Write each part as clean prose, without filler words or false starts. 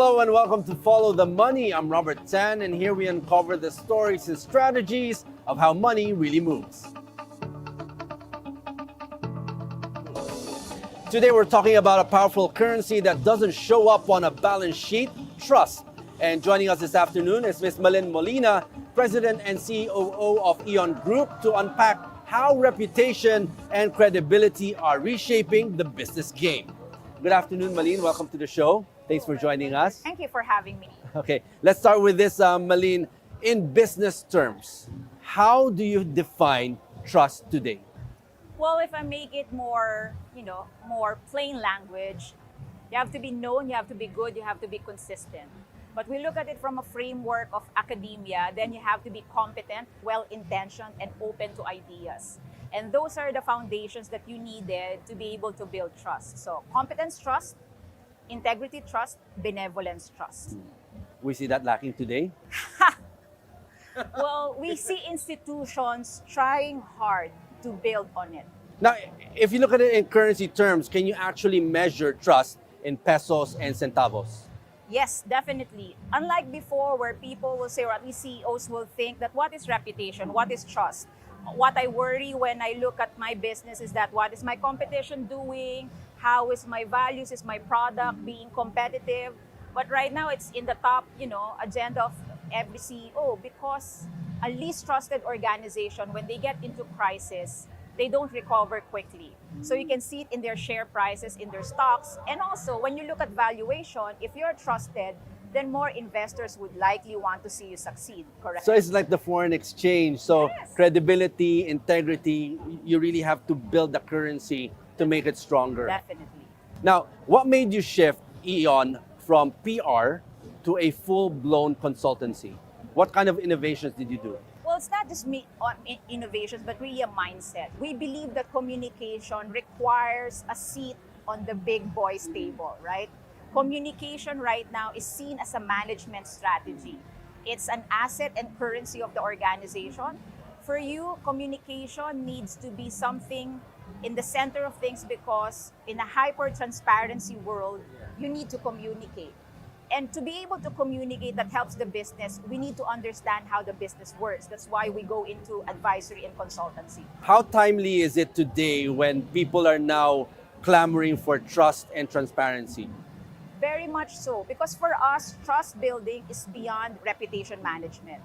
Hello and welcome to Follow the Money. I'm Robert Tan, and here we uncover the stories and strategies of how money really moves. Today we're talking about a powerful currency that doesn't show up on a balance sheet, trust. And joining us this afternoon is Ms. Malyn Molina, President and COO of EON Group, to unpack how reputation and credibility are reshaping the business game. Good afternoon, Malyn. Welcome to the show. Thanks for joining us. Thank you for having me. Okay, let's start with this, Malyn. In business terms, how do you define trust today? Well, if I make it more, more plain language, you have to be known, you have to be good, you have to be consistent. But we look at it from a framework of academia, then you have to be competent, well-intentioned, and open to ideas. And those are the foundations that you needed to be able to build trust. So competence trust, integrity trust, benevolence trust. We see that lacking today. Well, we see institutions trying hard to build on it. Now, if you look at it in currency terms, can you actually measure trust in pesos and centavos? Yes, definitely. Unlike before, where people will say, or at least CEOs will think that what is reputation, what is trust? What I worry when I look at my business is that what is my competition doing? How is my values, is my product being competitive? But right now it's in the top, agenda of every CEO, because a least trusted organization, when they get into crisis, they don't recover quickly. So you can see it in their share prices, in their stocks. And also, when you look at valuation, if you're trusted, then more investors would likely want to see you succeed, correct? So it's like the foreign exchange. So Yes. credibility, integrity, you really have to build the currency to make it stronger. Definitely. Now, what made you shift EON from PR to a full-blown consultancy? What kind of innovations did you do? Well, it's not just innovations, but really a mindset. We believe that communication requires a seat on the big boys table, right? Communication right now is seen as a management strategy. It's an asset and currency of the organization. For you, communication needs to be something in the center of things, because in a hyper-transparency world, you need to communicate. And to be able to communicate that helps the business, we need to understand how the business works. That's why we go into advisory and consultancy. How timely is it today when people are now clamoring for trust and transparency? Very much so, because for us, trust building is beyond reputation management.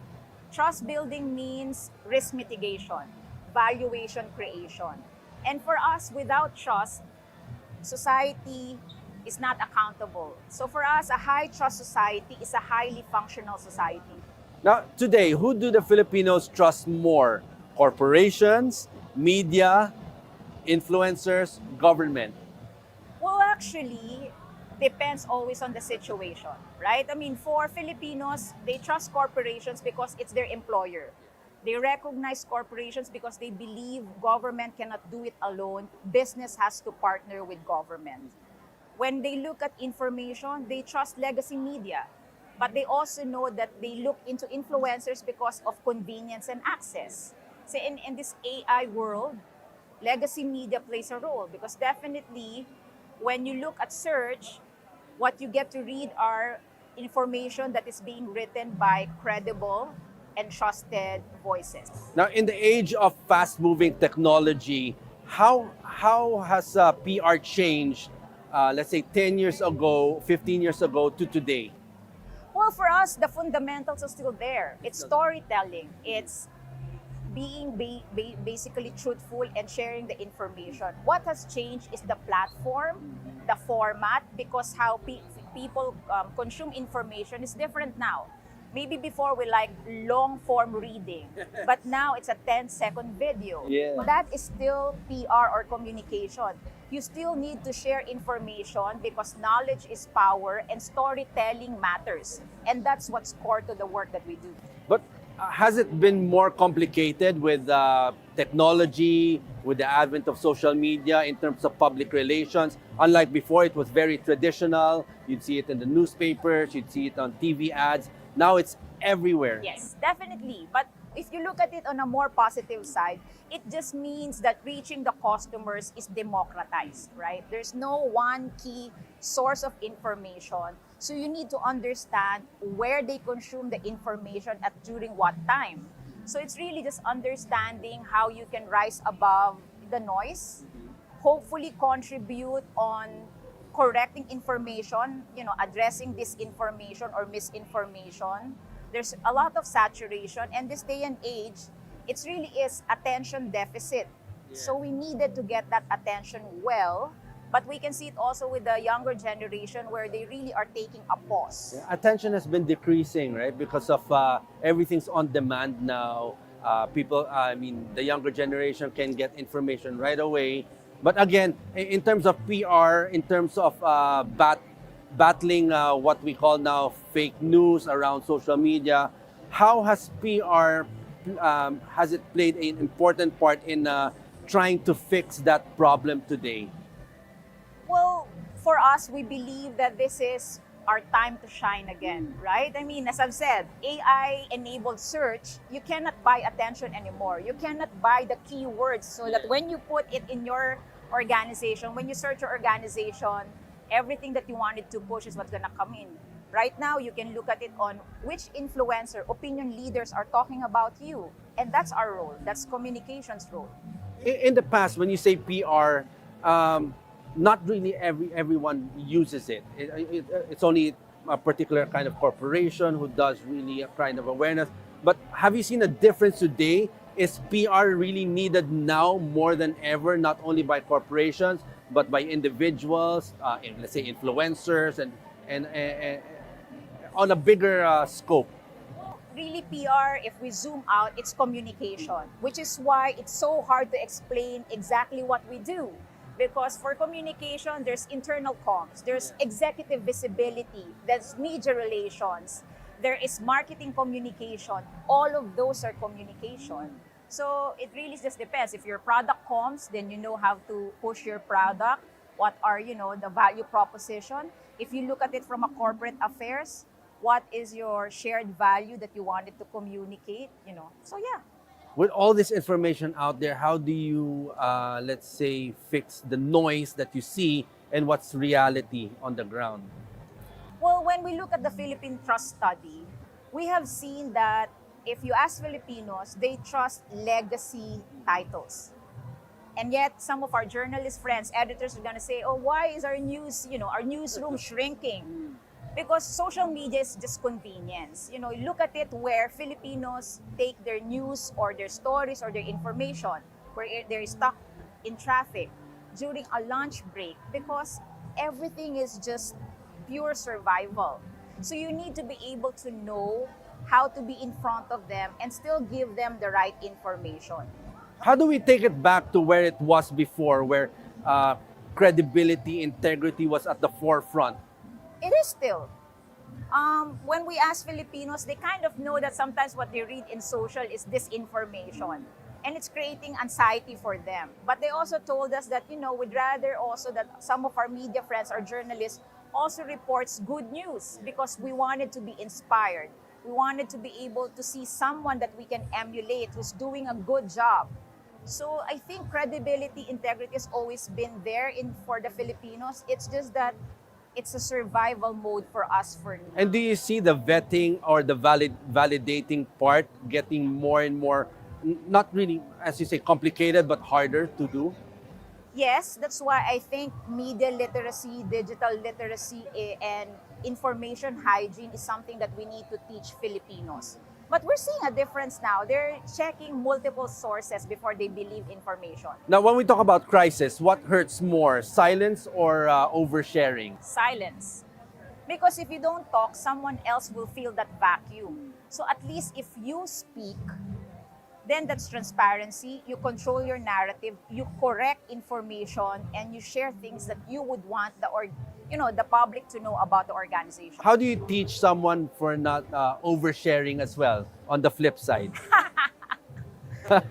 Trust building means risk mitigation, valuation creation. And for us, without trust, society is not accountable. So for us, a high trust society is a highly functional society. Now, today, who do the Filipinos trust more? Corporations, media, influencers, government? Well, actually, depends always on the situation, right? I mean, for Filipinos, they trust corporations because it's their employer. They recognize corporations because they believe government cannot do it alone. Business has to partner with government. When they look at information, they trust legacy media. But they also know that they look into influencers because of convenience and access. So in this AI world, legacy media plays a role, because definitely when you look at search, what you get to read are information that is being written by credible and trusted voices. Now, in the age of fast-moving technology, how has PR changed, let's say 10 years ago, 15 years ago to today? Well, for us, the fundamentals are still there. It's storytelling. It's being basically truthful and sharing the information. What has changed is the platform, the format, because how people consume information is different now. Maybe before we like long form reading, but now it's a 10-second video. Yeah. That is still PR or communication. You still need to share information because knowledge is power and storytelling matters. And that's what's core to the work that we do. But has it been more complicated with technology, with the advent of social media in terms of public relations? Unlike before, it was very traditional. You'd see it in the newspapers, you'd see it on TV ads. Now it's everywhere. Yes, definitely. But if you look at it on a more positive side, it just means that reaching the customers is democratized, right? There's no one key source of information. So you need to understand where they consume the information at during what time. So it's really just understanding how you can rise above the noise, hopefully contribute on correcting information, addressing disinformation or misinformation. There's a lot of saturation, and this day and age, it really is attention deficit. So we needed to get that attention well, but we can see it also with the younger generation where they really are taking a pause. Attention has been decreasing, right? Because of everything's on demand now. The younger generation can get information right away. But again, in terms of PR, in terms of battling what we call now fake news around social media, how has PR, has it played an important part in trying to fix that problem today? Well, for us, we believe that this is our time to shine again, right? I mean, as I've said, AI-enabled search, you cannot buy attention anymore. You cannot buy the keywords so that when you put it in your organization, when you search your organization, everything that you wanted to push is what's gonna come in. Right now, you can look at it on which influencer, opinion leaders are talking about you. And that's our role. That's communications role. In the past, when you say PR, not really everyone uses it. It's only a particular kind of corporation who does really a kind of awareness. But have you seen a difference today? Is PR really needed now more than ever, not only by corporations, but by individuals, let's say influencers, and on a bigger scope? Really, PR, if we zoom out, it's communication, which is why it's so hard to explain exactly what we do. Because for communication, there's internal comms, there's executive visibility, there's media relations, there is marketing communication. All of those are communication. So it really just depends. If your product comms, then you know how to push your product. What are, the value proposition? If you look at it from a corporate affairs, what is your shared value that you wanted to communicate? So yeah. With all this information out there, how do you, let's say, fix the noise that you see and what's reality on the ground? Well, when we look at the Philippine Trust Study, we have seen that if you ask Filipinos, they trust legacy titles. And yet, some of our journalist friends, editors are going to say, oh, why is our our newsroom shrinking? Because social media is just convenience. Look at it where Filipinos take their news or their stories or their information, where they're stuck in traffic during a lunch break, because everything is just pure survival. So you need to be able to know how to be in front of them and still give them the right information. How do we take it back to where it was before, where credibility, integrity was at the forefront? It is still. When we ask Filipinos, they kind of know that sometimes what they read in social is disinformation. And it's creating anxiety for them. But they also told us that, we'd rather also that some of our media friends or journalists also reports good news, because we wanted to be inspired. We wanted to be able to see someone that we can emulate who's doing a good job. So I think credibility, integrity has always been there for the Filipinos. It's just that it's a survival mode for us for now. And do you see the vetting or the validating part getting more and more, not really, as you say, complicated, but harder to do? Yes, that's why I think media literacy, digital literacy, and information hygiene is something that we need to teach Filipinos. But we're seeing a difference now. They're checking multiple sources before they believe information. Now, when we talk about crisis, what hurts more, silence or oversharing? Silence. Because if you don't talk, someone else will fill that vacuum. So at least if you speak, then that's transparency. You control your narrative, you correct information, and you share things that you would want the public to know about the organization. How do you teach someone for not oversharing as well, on the flip side? Well,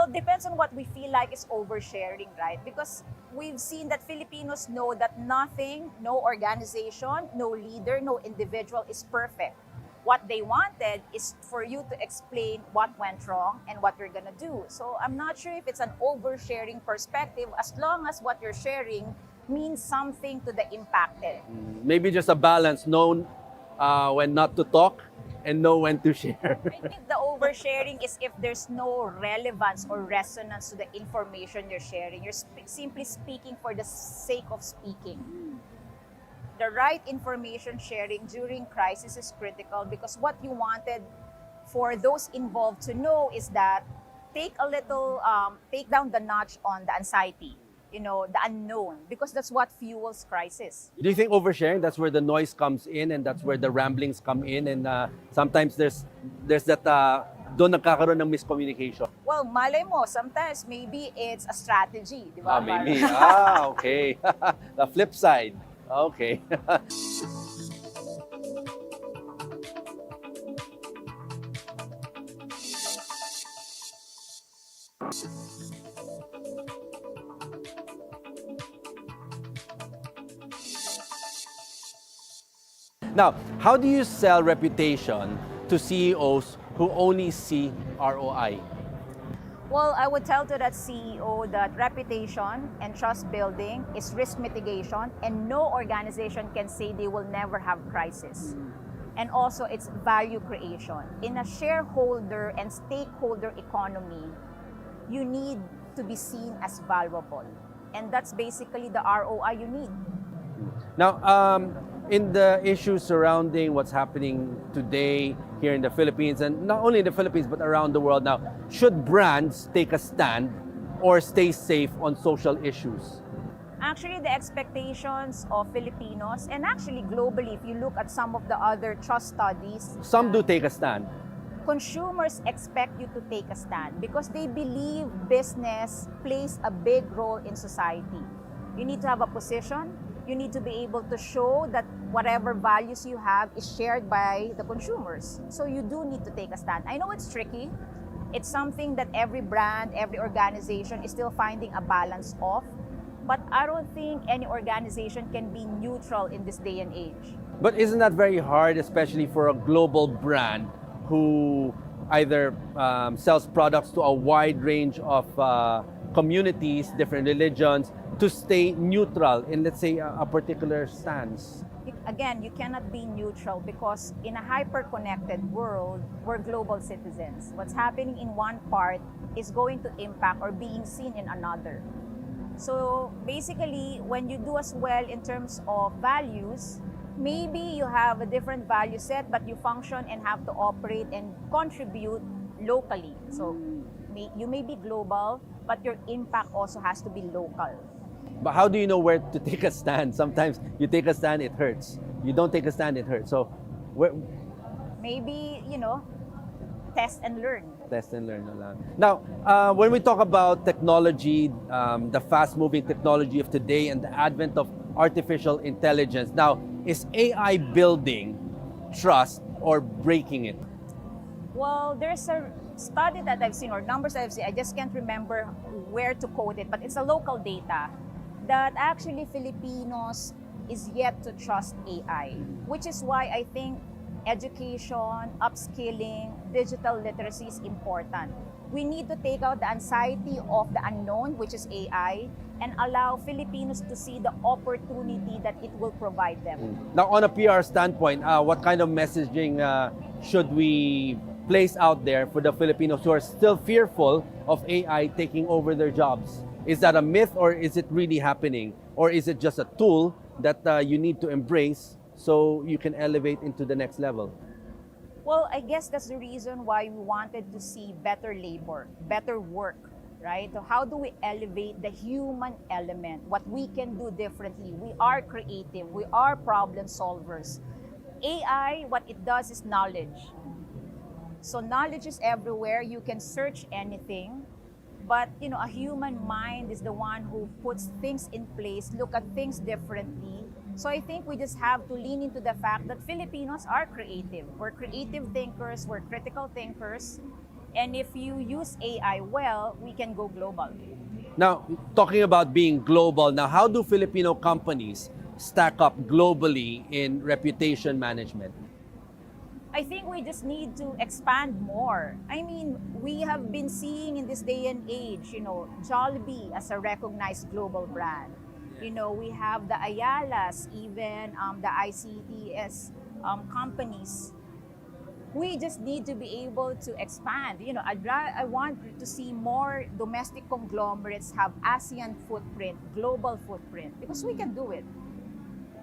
it depends on what we feel like is oversharing, right? Because we've seen that Filipinos know that nothing, no organization, no leader, no individual is perfect. What they wanted is for you to explain what went wrong and what you're gonna do. So I'm not sure if it's an oversharing perspective, as long as what you're sharing means something to the impacted. Maybe just a balance, know when not to talk and know when to share. I think the oversharing is if there's no relevance or resonance to the information you're sharing. You're simply speaking for the sake of speaking. The right information sharing during crisis is critical because what you wanted for those involved to know is that take down the notch on the anxiety, the unknown, because that's what fuels crisis. Do you think oversharing, that's where the noise comes in and that's where the ramblings come in, and sometimes there's that doon nagkakaroon ng miscommunication? Well, malay mo, sometimes maybe it's a strategy, di ba? Maybe. Okay. The flip side. Okay. Now, how do you sell reputation to CEOs who only see ROI? Well, I would tell to that CEO that reputation and trust building is risk mitigation, and no organization can say they will never have crisis. And also, it's value creation. In a shareholder and stakeholder economy, you need to be seen as valuable. And that's basically the ROI you need. Now, in the issues surrounding what's happening today here in the Philippines, and not only in the Philippines but around the world now, should brands take a stand or stay safe on social issues? Actually, the expectations of Filipinos, and actually globally, if you look at some of the other trust studies, Some do take a stand. consumers expect you to take a stand because they believe business plays a big role in society. You need to have a position. You need to be able to show that whatever values you have is shared by the consumers. So you do need to take a stand. I know it's tricky. It's something that every brand, every organization is still finding a balance of. But I don't think any organization can be neutral in this day and age. But isn't that very hard, especially for a global brand who either sells products to a wide range of communities, different religions, to stay neutral in, let's say, a particular stance? Again, you cannot be neutral because in a hyper-connected world, we're global citizens. What's happening in one part is going to impact or being seen in another. So basically, when you do as well in terms of values, maybe you have a different value set, but you function and have to operate and contribute locally. So you may be global, but your impact also has to be local. But how do you know where to take a stand? Sometimes you take a stand, it hurts. You don't take a stand, it hurts. So maybe, test and learn. Test and learn na lang. Now, when we talk about technology, the fast-moving technology of today and the advent of artificial intelligence, now, is AI building trust or breaking it? Well, there's a study that I've seen, or numbers that I've seen, I just can't remember where to quote it, but it's a local data that actually Filipinos is yet to trust AI, which is why I think education, upskilling, digital literacy is important. We need to take out the anxiety of the unknown, which is AI, and allow Filipinos to see the opportunity that it will provide them. Now, on a PR standpoint, what kind of messaging should we place out there for the Filipinos who are still fearful of AI taking over their jobs? Is that a myth, or is it really happening? Or is it just a tool that you need to embrace so you can elevate into the next level? Well, I guess that's the reason why we wanted to see better labor, better work, right? So how do we elevate the human element, what we can do differently? We are creative, we are problem solvers. AI, what it does is knowledge. So knowledge is everywhere, you can search anything, but a human mind is the one who puts things in place, look at things differently. So I think we just have to lean into the fact that Filipinos are creative. We're creative thinkers, we're critical thinkers, and if you use AI well, we can go global. Now, talking about being global, now how do Filipino companies stack up globally in reputation management? I think we just need to expand more. I mean, we have been seeing in this day and age, Jollibee as a recognized global brand. You know, we have the Ayalas, even the ICTS companies. We just need to be able to expand. You know, I want to see more domestic conglomerates have ASEAN footprint, global footprint, because we can do it.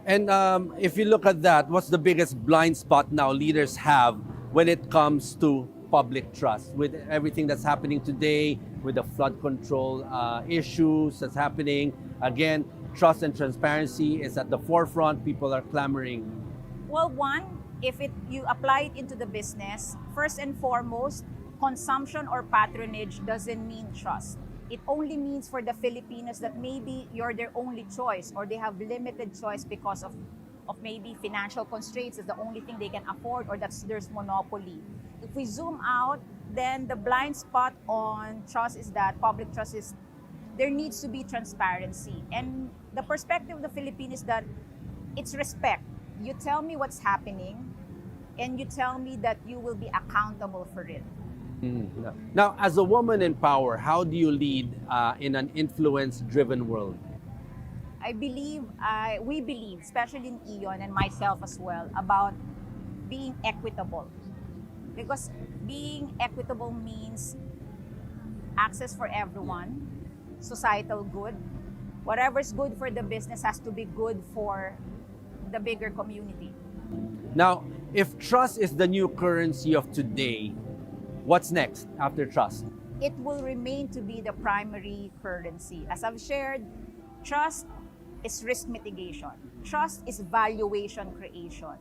And if you look at that, what's the biggest blind spot now leaders have when it comes to public trust? With everything that's happening today, with the flood control issues that's happening, again, trust and transparency is at the forefront. People are clamoring. Well, one, if you apply it into the business, first and foremost, consumption or patronage doesn't mean trust. It only means for the Filipinos that maybe you're their only choice, or they have limited choice because of maybe financial constraints is the only thing they can afford, or there's monopoly. If we zoom out, then the blind spot on trust is that public trust is there needs to be transparency. And the perspective of the Philippines is that it's respect. You tell me what's happening, and you tell me that you will be accountable for it. Now, as a woman in power, how do you lead in an influence-driven world? We believe, especially in EON and myself as well, about being equitable. Because being equitable means access for everyone, societal good. Whatever's good for the business has to be good for the bigger community. Now, if trust is the new currency of today, what's next after trust? It will remain to be the primary currency. As I've shared, trust is risk mitigation. Trust is valuation creation.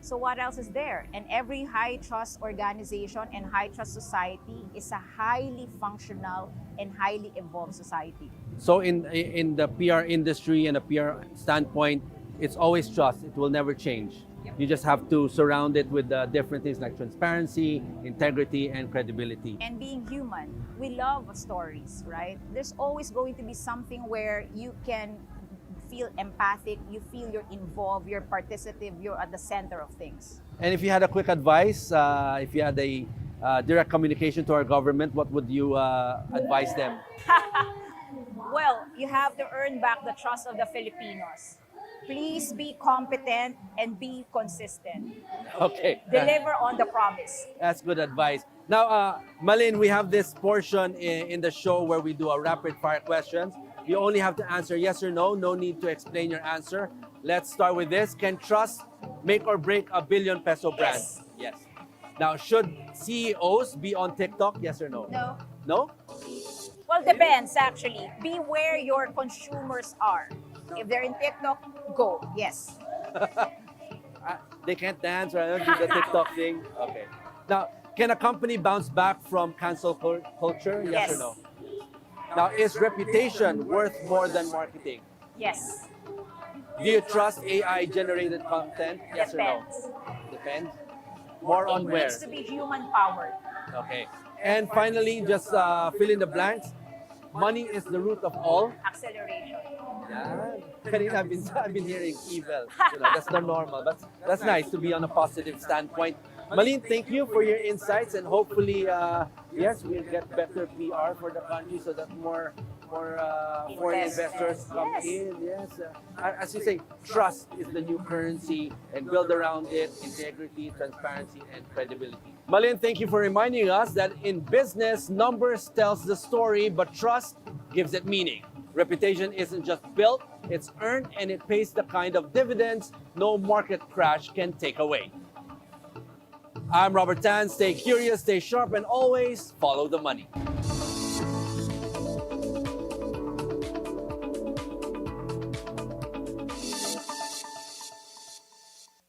So what else is there? And every high trust organization and high trust society is a highly functional and highly evolved society. So in the PR industry and a PR standpoint, it's always trust. It will never change. Yep. You just have to surround it with different things like transparency, integrity, and credibility. And being human, we love stories, right? There's always going to be something where you can feel empathic, you feel you're involved, you're participative, you're at the center of things. And if you had a quick advice, if you had a direct communication to our government, what would you advise them? Well, you have to earn back the trust of the Filipinos. Please be competent and be consistent. Okay. Deliver on the promise. That's good advice. Now, Malyn, we have this portion in the show where we do a rapid fire questions. You only have to answer yes or no. No need to explain your answer. Let's start with this. Can trust make or break a billion peso brand? Yes. Yes. Now, should CEOs be on TikTok? Yes or no? No. No? Well, depends actually. Be where your consumers are. If they're in TikTok, go. Yes. They can't dance, right? Do the TikTok thing. Okay. Now, can a company bounce back from cancel culture? Yes or no? Now, is reputation worth more than marketing? Yes. Do you trust AI-generated content? Yes Depends. or no? Depends. More on It where? needs to be human powered. Okay. And finally, just fill in the blanks. Money is the root of all. Acceleration. Yeah. Kanina, I've been hearing evil. That's not normal, but that's nice to be on a positive standpoint. Malyn, thank you for your insights, and hopefully, yes, we'll get better PR for the country so that more foreign investors come in. Yes, as you say, trust is the new currency, and build around it integrity, transparency, and credibility. Malyn, thank you for reminding us that in business, numbers tells the story, but trust gives it meaning. Reputation isn't just built, it's earned, and it pays the kind of dividends no market crash can take away. I'm Robert Tan. Stay curious, stay sharp, and always follow the money.